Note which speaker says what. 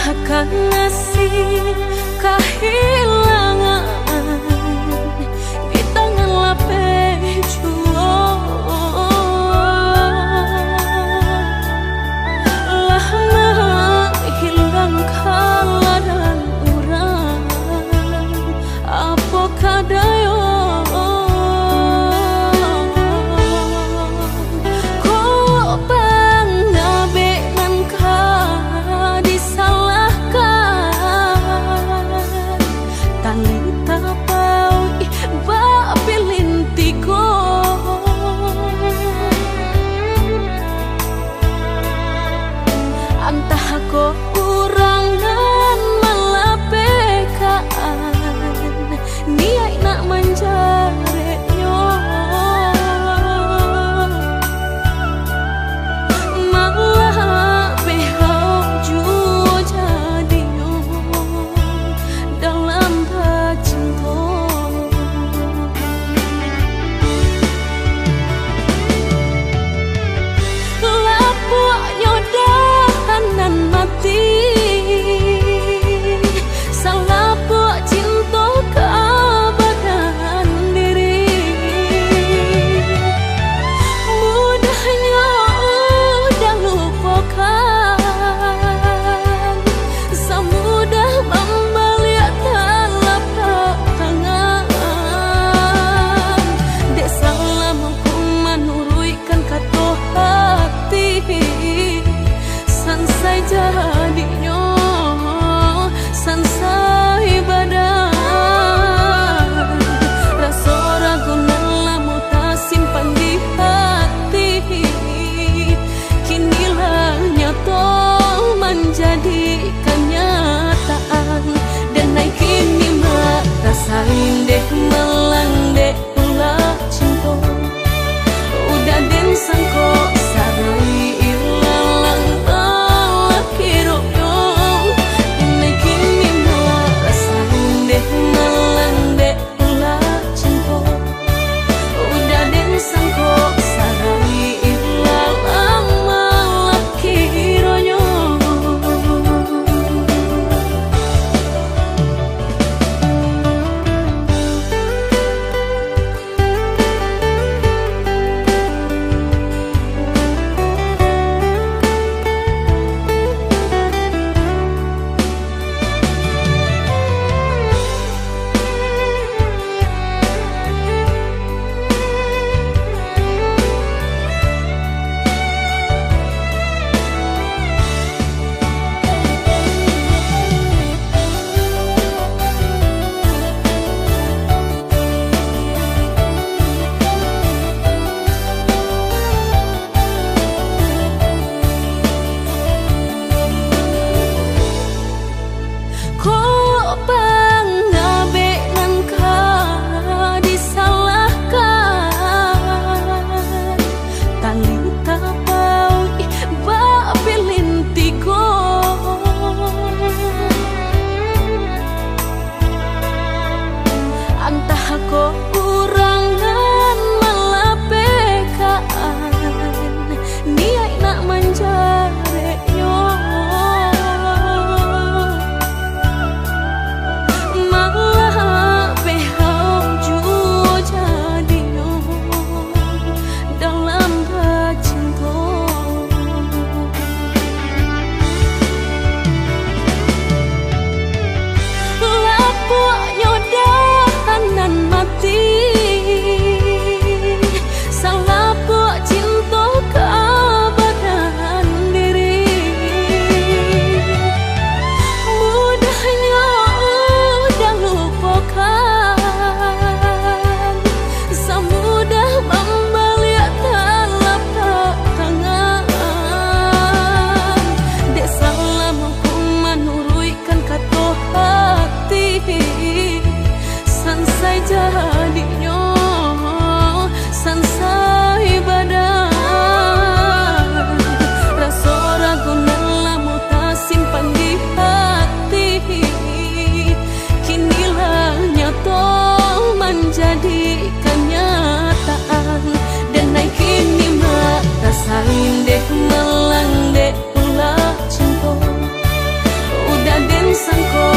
Speaker 1: akan ngasih kehilangan di tangan lapeh jual lah menghilangkan ladang urang apa kadayo kurangan malapekaan niat nak menjaretnya malah behau jua jadinya dalam cinta lapuknya dahanan mati salapuk cinta keabadan diri mudahnya udah lupakan semudah membalik telapak tangan dek salah mampu menurutkan kata hati sansai jadinya sansai badan rasa ragu lamu tak simpan di hati kinilah nyata menjadi kenyataan dan naik kini mak rasain deh melang deh ulah cinta udah den sangko sarai ilalang laki rokyo sangko